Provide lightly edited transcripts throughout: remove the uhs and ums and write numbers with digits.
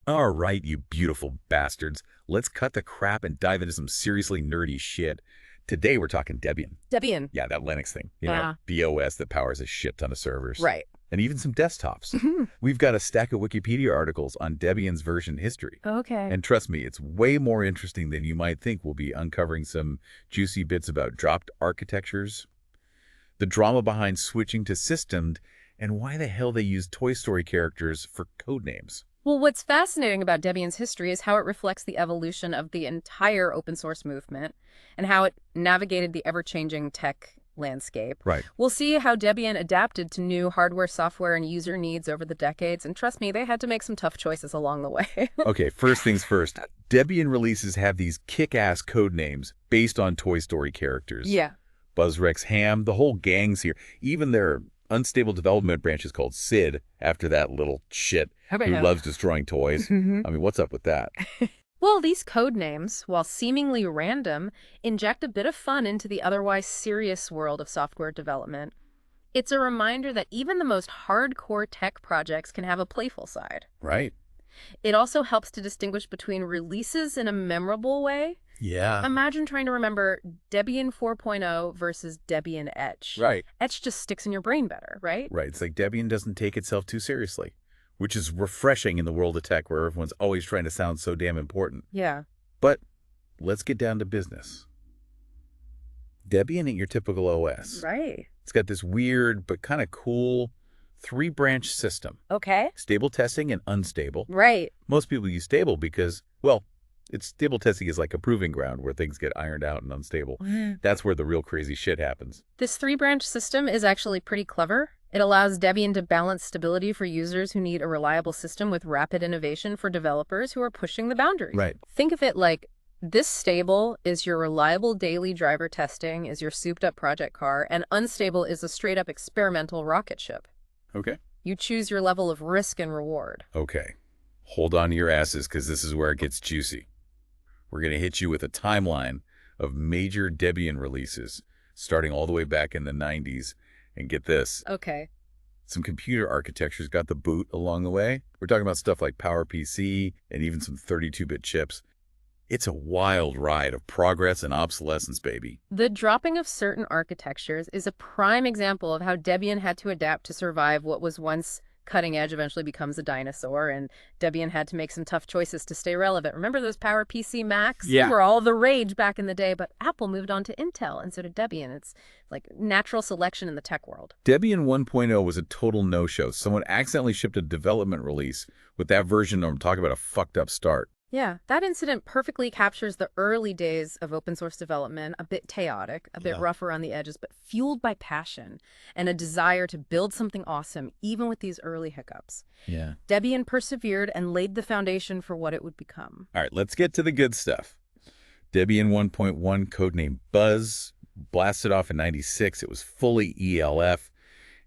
All right, you beautiful bastards. Let's cut the crap and dive into some seriously nerdy shit. Today we're talking Debian. Debian. Yeah, that Linux thing. Yeah. The OS that powers a shit ton of servers. Right. And even some desktops. We've got a stack of Wikipedia articles on Debian's version history. Okay. And trust me, it's way more interesting than you might think. We'll be uncovering some juicy bits about dropped architectures, the drama behind switching to systemed, and why the hell they use Toy Story characters for code names. Well, what's fascinating about Debian's history is how it reflects the evolution of the entire open source movement and how it navigated the ever-changing tech landscape. Right. We'll see how Debian adapted to new hardware, software, and user needs over the decades, and trust me, they had to make some tough choices along the way. Okay, first things first. Debian releases have these kick-ass code names based on Toy Story characters. Yeah. Buzzrex, Ham, the whole gang's here. Even their unstable development branch is called SID, after that little shit who loves destroying toys. I mean, what's up with that? Well, these code names, while seemingly random, inject a bit of fun into the otherwise serious world of software development. It's a reminder that even the most hardcore tech projects can have a playful side. Right. It also helps to distinguish between releases in a memorable way. Yeah. Imagine trying to remember Debian 4.0 versus Debian Etch. Right. Etch just sticks in your brain better, right? Right. It's like Debian doesn't take itself too seriously, which is refreshing in the world of tech where everyone's always trying to sound so damn important. Yeah. But let's get down to business. Debian ain't your typical OS. Right. It's got this weird but kind of cool three-branch system. Okay. Stable testing and unstable. Right. Most people use stable because, well, stable testing is like a proving ground where things get ironed out and unstable. That's where the real crazy shit happens. This three-branch system is actually pretty clever. It allows Debian to balance stability for users who need a reliable system with rapid innovation for developers who are pushing the boundaries. Right. Think of it like this stable is your reliable daily driver testing, is your souped-up project car, and unstable is a straight-up experimental rocket ship. Okay. You choose your level of risk and reward. Okay. Hold on to your asses because this is where it gets juicy. We're going to hit you with a timeline of major Debian releases starting all the way back in the 90s. And get this. Okay. Some computer architectures got the boot along the way. We're talking about stuff like PowerPC and even some 32-bit chips. It's a wild ride of progress and obsolescence, baby. The dropping of certain architectures is a prime example of how Debian had to adapt to survive what was once cutting edge eventually becomes a dinosaur, and Debian had to make some tough choices to stay relevant. Remember those PowerPC Macs? Yeah. They were all the rage back in the day, but Apple moved on to Intel, and so did Debian. It's like natural selection in the tech world. Debian 1.0 was a total no-show. Someone accidentally shipped a development release with that version, and I'm talking about a fucked up start. Yeah, that incident perfectly captures the early days of open source development, a bit chaotic, a bit rough around the edges, but fueled by passion and a desire to build something awesome, even with these early hiccups. Yeah. Debian persevered and laid the foundation for what it would become. All right, let's get to the good stuff. Debian 1.1, codename Buzz, blasted off in 96. It was fully ELF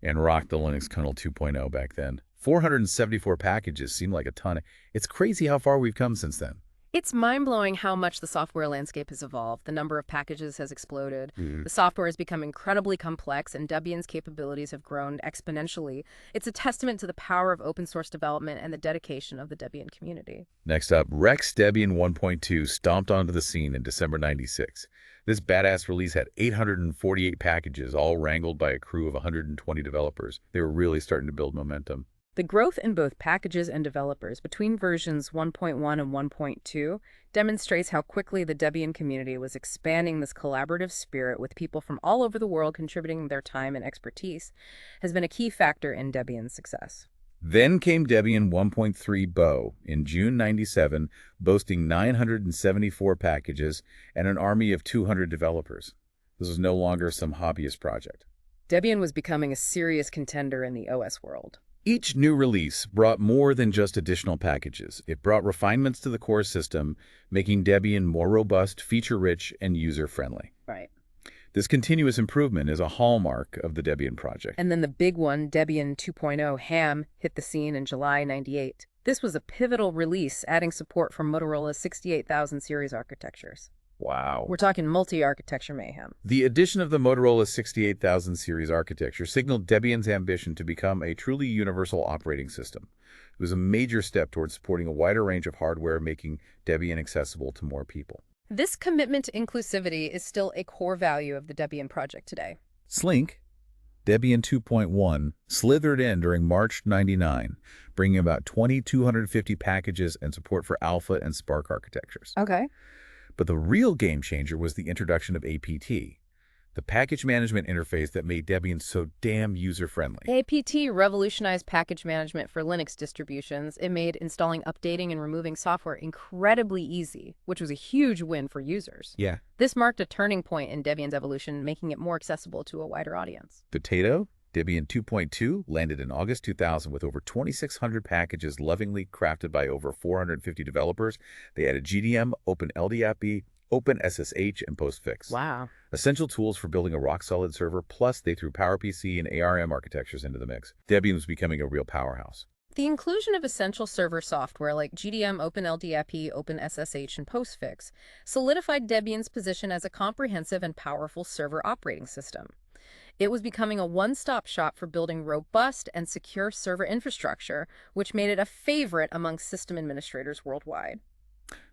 and rocked the Linux kernel 2.0 back then. 474 packages seemed like a ton. It's crazy how far we've come since then. It's mind-blowing how much the software landscape has evolved. The number of packages has exploded. The software has become incredibly complex, and Debian's capabilities have grown exponentially. It's a testament to the power of open source development and the dedication of the Debian community. Next up, Rex Debian 1.2 stomped onto the scene in December 96. This badass release had 848 packages, all wrangled by a crew of 120 developers. They were really starting to build momentum. The growth in both packages and developers between versions 1.1 and 1.2 demonstrates how quickly the Debian community was expanding. This collaborative spirit with people from all over the world contributing their time and expertise has been a key factor in Debian's success. Then came Debian 1.3 Bow in June 97, boasting 974 packages and an army of 200 developers. This was no longer some hobbyist project. Debian was becoming a serious contender in the OS world. Each new release brought more than just additional packages. It brought refinements to the core system, making Debian more robust, feature-rich, and user-friendly. Right. This continuous improvement is a hallmark of the Debian project. And then the big one, Debian 2.0 Ham, hit the scene in July 98. This was a pivotal release, adding support for Motorola's 68,000 series architectures. Wow. We're talking multi-architecture mayhem. The addition of the Motorola 68000 series architecture signaled Debian's ambition to become a truly universal operating system. It was a major step towards supporting a wider range of hardware, making Debian accessible to more people. This commitment to inclusivity is still a core value of the Debian project today. Slink, Debian 2.1, slithered in during March '99, bringing about 2,250 packages and support for Alpha and Spark architectures. Okay. But the real game changer was the introduction of APT, the package management interface that made Debian so damn user-friendly. APT revolutionized package management for Linux distributions. It made installing, updating, and removing software incredibly easy, which was a huge win for users. Yeah. This marked a turning point in Debian's evolution, making it more accessible to a wider audience. Potato, Debian 2.2 landed in August 2000 with over 2,600 packages lovingly crafted by over 450 developers. They added GDM, OpenLDAP, OpenSSH, and postfix. Wow. Essential tools for building a rock-solid server, plus they threw PowerPC and ARM architectures into the mix. Debian was becoming a real powerhouse. The inclusion of essential server software like GDM, OpenLDAP, OpenSSH, and postfix solidified Debian's position as a comprehensive and powerful server operating system. It was becoming a one-stop shop for building robust and secure server infrastructure, which made it a favorite among system administrators worldwide.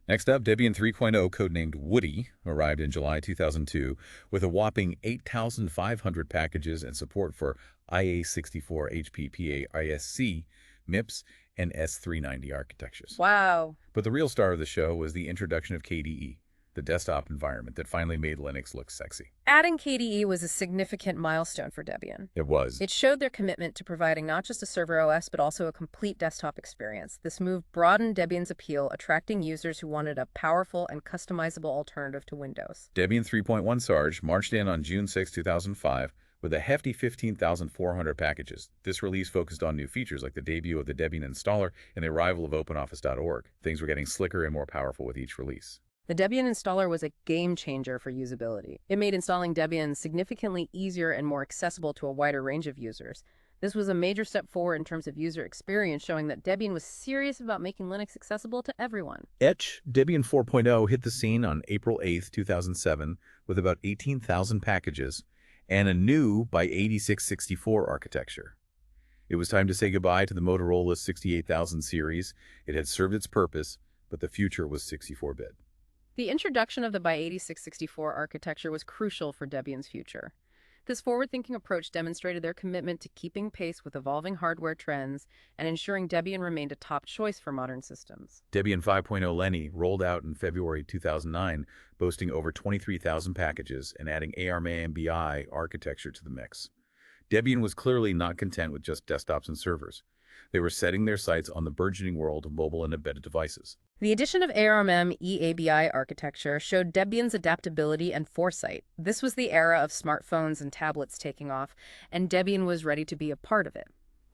Next up, Debian 3.0, codenamed Woody, arrived in July 2002 with a whopping 8,500 packages and support for IA64, HPPA, ISC, MIPS, and S390 architectures. Wow. But the real star of the show was the introduction of KDE, the desktop environment that finally made Linux look sexy. Adding KDE was a significant milestone for Debian. It was. It showed their commitment to providing not just a server OS, but also a complete desktop experience. This move broadened Debian's appeal, attracting users who wanted a powerful and customizable alternative to Windows. Debian 3.1 Sarge marched in on June 6, 2005, with a hefty 15,400 packages. This release focused on new features like the debut of the Debian installer and the arrival of OpenOffice.org. Things were getting slicker and more powerful with each release. The Debian installer was a game changer for usability. It made installing Debian significantly easier and more accessible to a wider range of users. This was a major step forward in terms of user experience, showing that Debian was serious about making Linux accessible to everyone. Debian 4.0 hit the scene on April 8, 2007, with about 18,000 packages and a new x86-64 architecture. It was time to say goodbye to the Motorola 68000 series. It had served its purpose, but the future was 64-bit. The introduction of the x86-64 architecture was crucial for Debian's future. This forward-thinking approach demonstrated their commitment to keeping pace with evolving hardware trends and ensuring Debian remained a top choice for modern systems. Debian 5.0 Lenny rolled out in February 2009, boasting over 23,000 packages and adding ARM-AMBI architecture to the mix. Debian was clearly not content with just desktops and servers. They were setting their sights on the burgeoning world of mobile and embedded devices. The addition of ARM-EABI architecture showed Debian's adaptability and foresight. This was the era of smartphones and tablets taking off, and Debian was ready to be a part of it.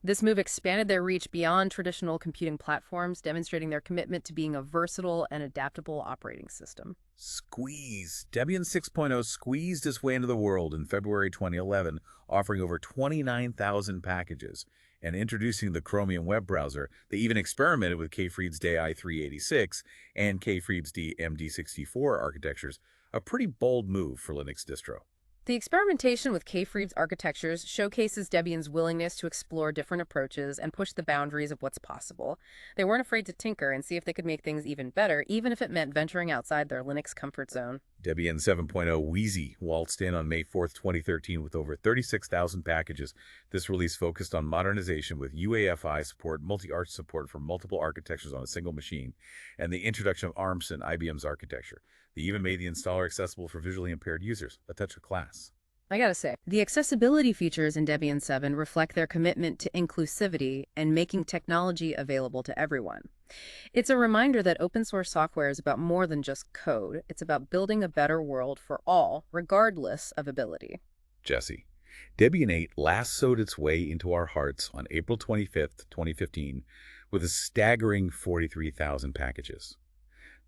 This move expanded their reach beyond traditional computing platforms, demonstrating their commitment to being a versatile and adaptable operating system. Squeeze. Debian 6.0 squeezed its way into the world in February 2011, offering over 29,000 packages. And introducing the Chromium web browser, they even experimented with Kfreed's DI386 and Kfreed's MD64 architectures, a pretty bold move for Linux distro. The experimentation with Kfreed's architectures showcases Debian's willingness to explore different approaches and push the boundaries of what's possible. They weren't afraid to tinker and see if they could make things even better, even if it meant venturing outside their Linux comfort zone. Debian 7.0 Wheezy waltzed in on May 4, 2013 with over 36,000 packages. This release focused on modernization with UEFI support, multi-arch support for multiple architectures on a single machine, and the introduction of ARMS and IBM's architecture. They even made the installer accessible for visually impaired users, a touch of class. I gotta say, the accessibility features in Debian 7 reflect their commitment to inclusivity and making technology available to everyone. It's a reminder that open source software is about more than just code. It's about building a better world for all, regardless of ability. Jesse, Debian 8 lassoed its way into our hearts on April 25, 2015, with a staggering 43,000 packages.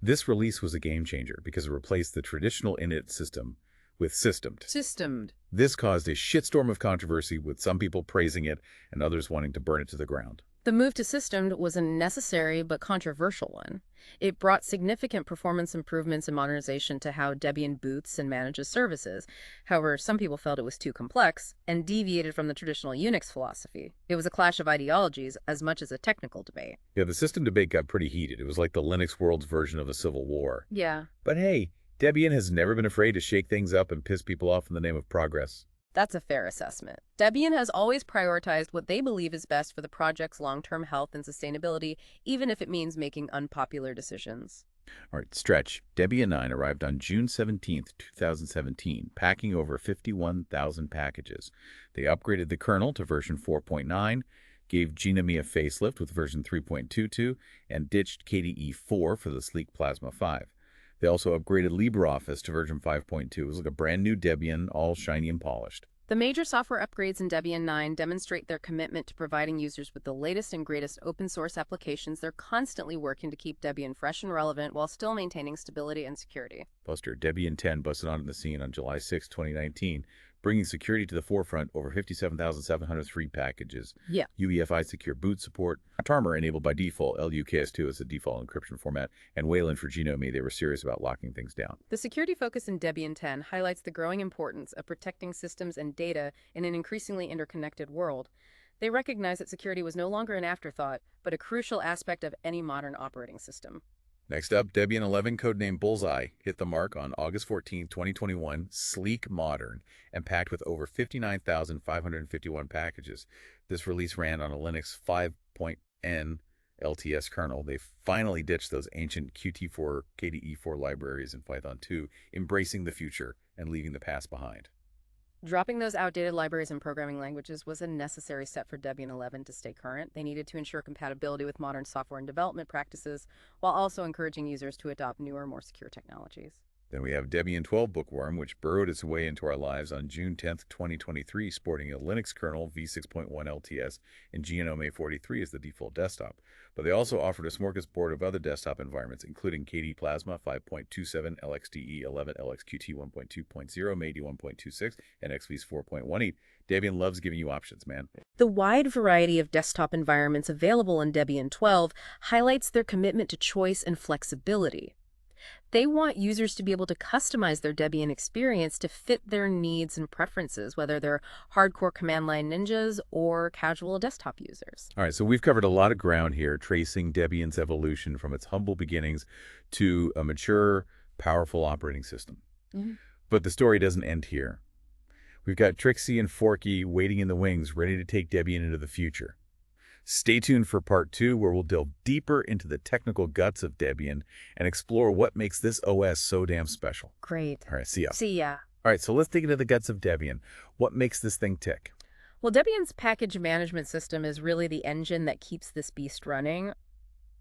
This release was a game changer because it replaced the traditional init system with systemed. This caused a shitstorm of controversy, with some people praising it and others wanting to burn it to the ground. The move to systemed was a necessary but controversial one. It brought significant performance improvements and modernization to how Debian boots and manages services. However, some people felt it was too complex and deviated from the traditional Unix philosophy. It was a clash of ideologies as much as a technical debate. Yeah, the system debate got pretty heated. It was like the Linux world's version of a civil war. Yeah, But hey, Debian has never been afraid to shake things up and piss people off in the name of progress. that's a fair assessment. Debian has always prioritized what they believe is best for the project's long-term health and sustainability, even if it means making unpopular decisions. All right, stretch. Debian 9 arrived on June 17th, 2017, packing over 51,000 packages. They upgraded the kernel to version 4.9, gave GNOME a facelift with version 3.22, and ditched KDE 4 for the sleek Plasma 5. They also upgraded LibreOffice to version 5.2. It was like a brand new Debian, all shiny and polished. The major software upgrades in Debian 9 demonstrate their commitment to providing users with the latest and greatest open source applications. They're constantly working to keep Debian fresh and relevant while still maintaining stability and security. Buster, Debian 10 busted onto the scene on July 6, 2019, bringing security to the forefront. Over 57,703 packages. Yeah. UEFI secure boot support. Tarmer enabled by default. LUKS2 is the default encryption format. And Wayland for GNOME. They were serious about locking things down. The security focus in Debian 10 highlights the growing importance of protecting systems and data in an increasingly interconnected world. They recognize that security was no longer an afterthought, but a crucial aspect of any modern operating system. Next up, Debian 11, codenamed Bullseye, hit the mark on August 14, 2021, sleek, modern, and packed with over 59,551 packages. This release ran on a Linux 5.N LTS kernel. They finally ditched those ancient Qt4, KDE4 libraries in Python 2, embracing the future and leaving the past behind. Dropping those outdated libraries and programming languages was a necessary step for Debian 11 to stay current. They needed to ensure compatibility with modern software and development practices, while also encouraging users to adopt newer, more secure technologies. Then we have Debian 12 Bookworm, which burrowed its way into our lives on June 10, 2023, sporting a Linux kernel v6.1 LTS and GNOME 43 as the default desktop. But they also offered a smorgasbord of other desktop environments, including KDE Plasma 5.27, LXDE 11, LXQT 1.2.0, MADI 1.26, and XVs 4.18. Debian loves giving you options, man. The wide variety of desktop environments available in Debian 12 highlights their commitment to choice and flexibility. They want users to be able to customize their Debian experience to fit their needs and preferences, whether they're hardcore command line ninjas or casual desktop users. All right, so we've covered a lot of ground here, tracing Debian's evolution from its humble beginnings to a mature, powerful operating system. But the story doesn't end here. We've got Trixie and Forky waiting in the wings, ready to take Debian into the future. Stay tuned for part 2, where we'll delve deeper into the technical guts of Debian and explore what makes this OS so damn special. Great. All right, see ya. See ya. All right, so let's dig into the guts of Debian. What makes this thing tick? Well, Debian's package management system is really the engine that keeps this beast running.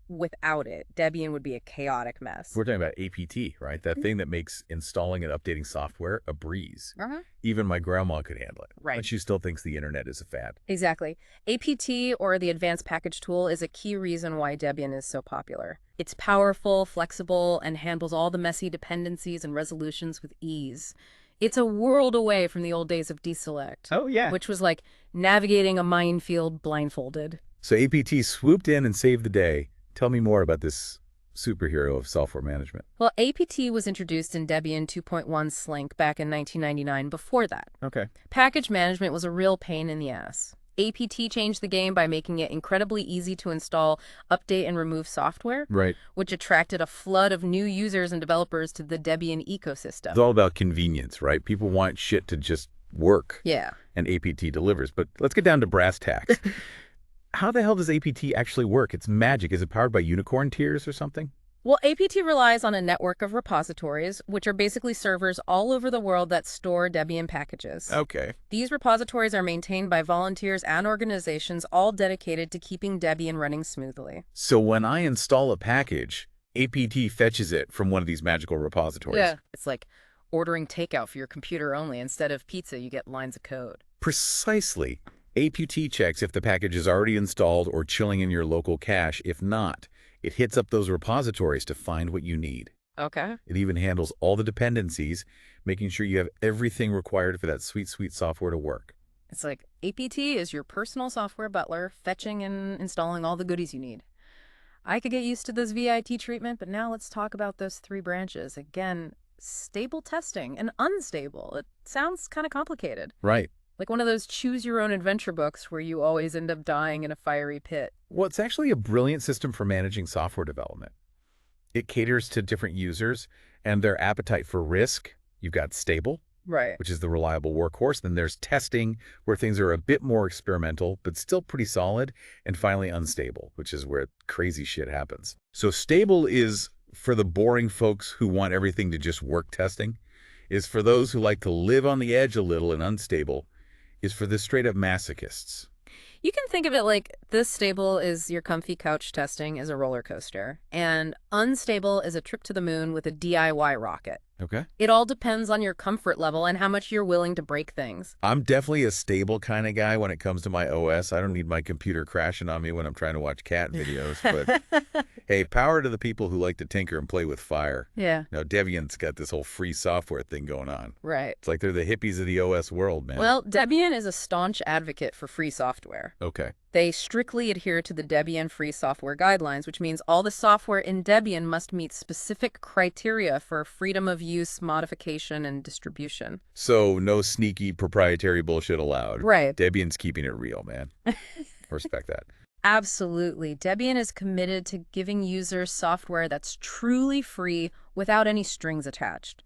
Without it, Debian would be a chaotic mess. We're talking about APT, right? That thing that makes installing and updating software a breeze. Even my grandma could handle it. Right. But she still thinks the internet is a fad. Exactly. APT, or the Advanced Package Tool, is a key reason why Debian is so popular. It's powerful, flexible, and handles all the messy dependencies and resolutions with ease. It's a world away from the old days of deselect. Oh, yeah. Which was like navigating a minefield blindfolded. So APT swooped in and saved the day. Tell me more about this superhero of software management. Well, APT was introduced in Debian 2.1 Slink back in 1999. Before that, Okay. package management was a real pain in the ass. APT changed the game by making it incredibly easy to install, update, and remove software, Right. which attracted a flood of new users and developers to the Debian ecosystem. It's all about convenience, right? People want shit to just work. Yeah. And APT delivers. But let's get down to brass tacks. How the hell does APT actually work? It's magic. Is it powered by unicorn tears or something? Well, APT relies on a network of repositories, which are basically servers all over the world that store Debian packages. Okay. These repositories are maintained by volunteers and organizations, all dedicated to keeping Debian running smoothly. So when I install a package, APT fetches it from one of these magical repositories. Yeah. It's like ordering takeout for your computer only. Instead of pizza, you get lines of code. Precisely. APT checks if the package is already installed or chilling in your local cache. If not, it hits up those repositories to find what you need. Okay. It even handles all the dependencies, making sure you have everything required for that sweet, sweet software to work. It's like APT is your personal software butler, fetching and installing all the goodies you need. I could get used to this VIT treatment, but now let's talk about those three branches. Again, stable testing and unstable. It sounds kind of complicated. Right. Like one of those choose-your-own-adventure books where you always end up dying in a fiery pit. Well, it's actually a brilliant system for managing software development. It caters to different users and their appetite for risk. You've got stable, Right. which is the reliable workhorse. Then there's testing, where things are a bit more experimental, but still pretty solid. And finally, unstable, which is where crazy shit happens. So stable is for the boring folks who want everything to just work testing, is for those who like to live on the edge a little, and unstable is for the straight-up masochists. You can think of it like this stable is your comfy couch testing as a roller coaster, and unstable is a trip to the moon with a DIY rocket. Okay. It all depends on your comfort level and how much you're willing to break things. I'm definitely a stable kind of guy when it comes to my OS. I don't need my computer crashing on me when I'm trying to watch cat videos. But hey, power to the people who like to tinker and play with fire. Yeah. Now, Debian's got this whole free software thing going on. Right. It's like they're the hippies of the OS world, man. Well, Debian is a staunch advocate for free software. Okay. They strictly adhere to the Debian free software guidelines, which means all the software in Debian must meet specific criteria for freedom of use, modification, and distribution. So no sneaky proprietary bullshit allowed. Right. Debian's keeping it real, man. Respect that. Absolutely. Debian is committed to giving users software that's truly free without any strings attached.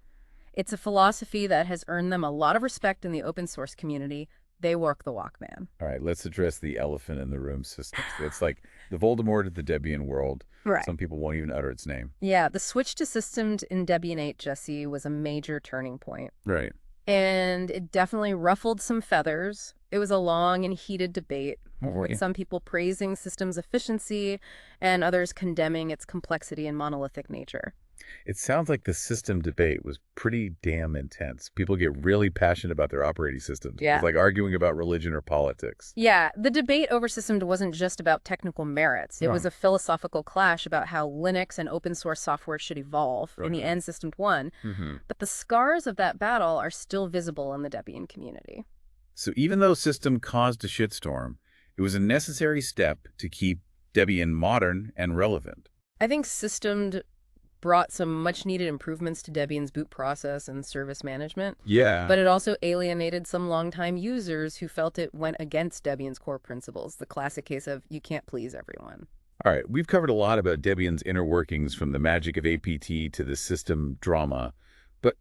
It's a philosophy that has earned them a lot of respect in the open source community. They work the walk, man. All right, let's address the elephant in the room systems. It's like the Voldemort of the Debian world. Right. Some people won't even utter its name. Yeah, the switch to systems in Debian 8, Jesse, was a major turning point. Right. And it definitely ruffled some feathers. It was a long and heated debate, with some people praising systems efficiency and others condemning its complexity and monolithic nature. It sounds like the system debate was pretty damn intense. People get really passionate about their operating systems. Yeah. It's like arguing about religion or politics. Yeah, the debate over systems wasn't just about technical merits. It was a philosophical clash about how Linux and open source software should evolve. In the end, System won. But the scars of that battle are still visible in the Debian community. So even though System caused a shitstorm, it was a necessary step to keep Debian modern and relevant. I think System brought some much-needed improvements to Debian's boot process and service management. Yeah. But it also alienated some longtime users who felt it went against Debian's core principles, the classic case of you can't please everyone. All right, we've covered a lot about Debian's inner workings, from the magic of APT to the system drama. But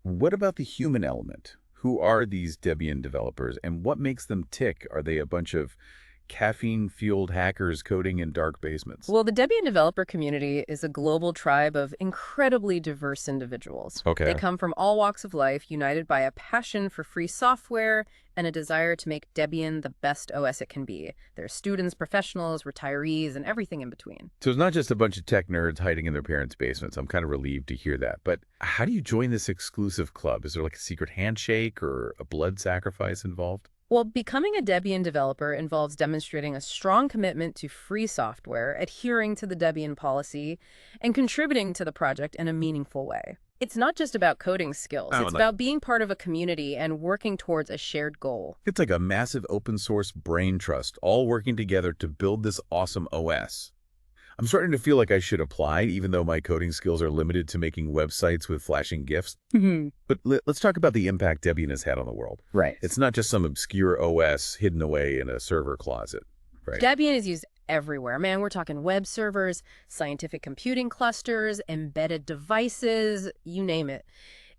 what about the human element? Who are these Debian developers, and what makes them tick? Are they a bunch of caffeine-fueled hackers coding in dark basements? Well, the Debian developer community is a global tribe of incredibly diverse individuals. Okay. They come from all walks of life, united by a passion for free software and a desire to make Debian the best OS it can be. They're students, professionals, retirees, and everything in between. So it's not just a bunch of tech nerds hiding in their parents' basements. I'm kind of relieved to hear that. But how do you join this exclusive club? Is there like a secret handshake or a blood sacrifice involved? Well, becoming a Debian developer involves demonstrating a strong commitment to free software, adhering to the Debian policy, and contributing to the project in a meaningful way. It's not just about coding skills. It's about being part of a community and working towards a shared goal. It's like a massive open source brain trust, all working together to build this awesome OS. I'm starting to feel like I should apply, even though my coding skills are limited to making websites with flashing GIFs. But let's talk about the impact Debian has had on the world. Right. It's not just some obscure OS hidden away in a server closet. Right. Debian is used everywhere. Man, we're talking web servers, scientific computing clusters, embedded devices, you name it.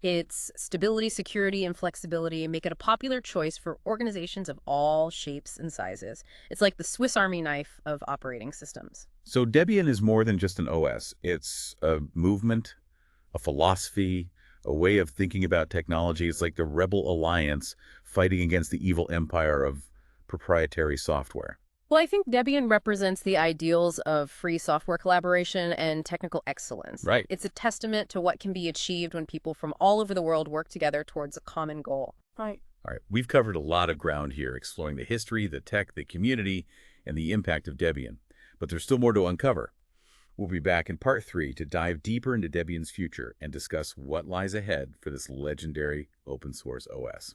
Its stability, security, and flexibility make it a popular choice for organizations of all shapes and sizes. It's like the Swiss Army knife of operating systems. So Debian is more than just an OS. It's a movement, a philosophy, a way of thinking about technology. It's like the rebel alliance fighting against the evil empire of proprietary software. Well, I think Debian represents the ideals of free software collaboration and technical excellence. Right. It's a testament to what can be achieved when people from all over the world work together towards a common goal. Right. All right, we've covered a lot of ground here, exploring the history, the tech, the community, and the impact of Debian. But there's still more to uncover. We'll be back in part 3 to dive deeper into Debian's future and discuss what lies ahead for this legendary open source OS.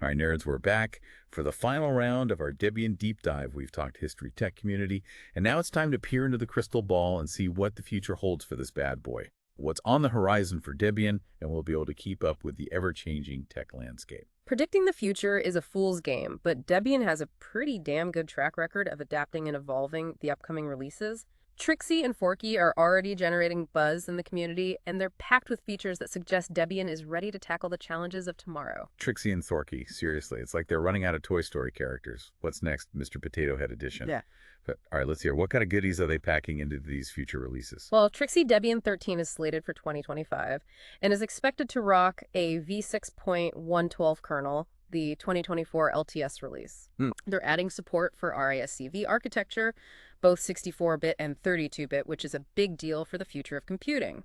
All right, nerds, we're back for the final round of our Debian deep dive. We've talked history, tech, community, and now it's time to peer into the crystal ball and see what the future holds for this bad boy. What's on the horizon for Debian, and we'll be able to keep up with the ever-changing tech landscape. Predicting the future is a fool's game, but Debian has a pretty damn good track record of adapting and evolving the upcoming releases. Trixie and Forky are already generating buzz in the community, and they're packed with features that suggest Debian is ready to tackle the challenges of tomorrow. Trixie and Thorky, seriously, it's like they're running out of Toy Story characters. What's next, Mr. Potato Head Edition? Yeah. But, all right, let's hear. What kind of goodies are they packing into these future releases? Well, Trixie Debian 13 is slated for 2025 and is expected to rock a v6.112 kernel, the 2024 LTS release. They're adding support for RISC-V architecture, both 64-bit and 32-bit, which is a big deal for the future of computing.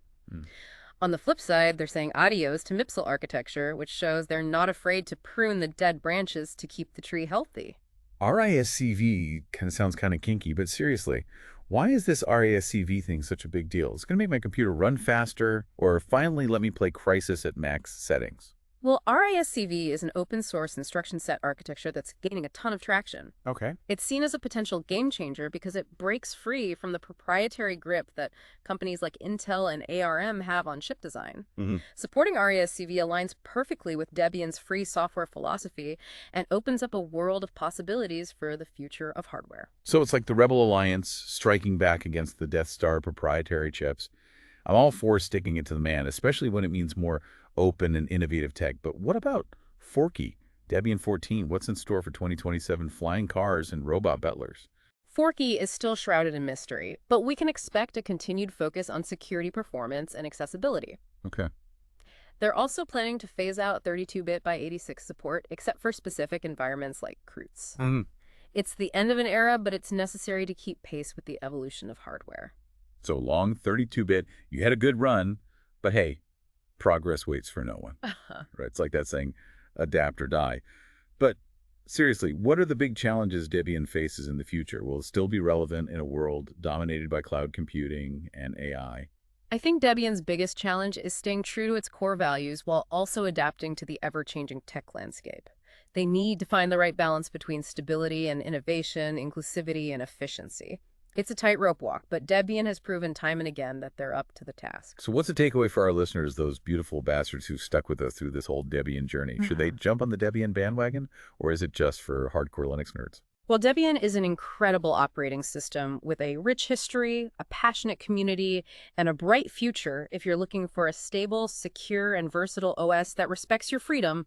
On the flip side, they're saying adios to MIPSL architecture, which shows they're not afraid to prune the dead branches to keep the tree healthy. RISC-V sounds kind of kinky, but seriously, why is this RISC-V thing such a big deal? It's going to make my computer run faster or finally let me play Crysis at max settings. Well, RISC-V is an open-source instruction set architecture that's gaining a ton of traction. Okay. It's seen as a potential game changer because it breaks free from the proprietary grip that companies like Intel and ARM have on chip design. Supporting RISC-V aligns perfectly with Debian's free software philosophy and opens up a world of possibilities for the future of hardware. So it's like the Rebel Alliance striking back against the Death Star proprietary chips. I'm all for sticking it to the man, especially when it means more open and innovative tech. But what about Forky? Debian 14, what's in store for 2027 flying cars and robot butlers? Forky is still shrouded in mystery, but we can expect a continued focus on security performance and accessibility. Okay. They're also planning to phase out 32-bit by 86 support, except for specific environments like CRUTs. It's the end of an era, but it's necessary to keep pace with the evolution of hardware. So long 32-bit, you had a good run, but hey, progress waits for no one. Right? It's like that saying, adapt or die. But seriously, what are the big challenges Debian faces in the future? Will it still be relevant in a world dominated by cloud computing and AI? I think Debian's biggest challenge is staying true to its core values while also adapting to the ever-changing tech landscape. They need to find the right balance between stability and innovation, inclusivity and efficiency. It's a tightrope walk, but Debian has proven time and again that they're up to the task. So what's the takeaway for our listeners, those beautiful bastards who stuck with us through this whole Debian journey? Should they jump on the Debian bandwagon, or is it just for hardcore Linux nerds? Well, Debian is an incredible operating system with a rich history, a passionate community, and a bright future. If you're looking for a stable, secure, and versatile OS that respects your freedom,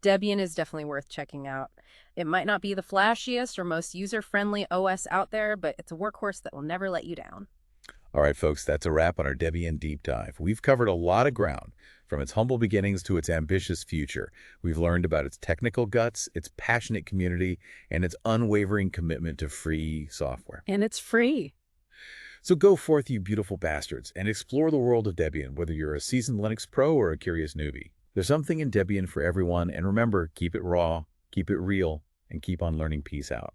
Debian is definitely worth checking out. It might not be the flashiest or most user-friendly OS out there, but it's a workhorse that will never let you down. All right, folks, that's a wrap on our Debian deep dive. We've covered a lot of ground, from its humble beginnings to its ambitious future. We've learned about its technical guts, its passionate community, and its unwavering commitment to free software. And it's free. So go forth, you beautiful bastards, and explore the world of Debian, whether you're a seasoned Linux pro or a curious newbie. There's something in Debian for everyone, and remember, keep it raw, keep it real, and keep on learning. Peace out.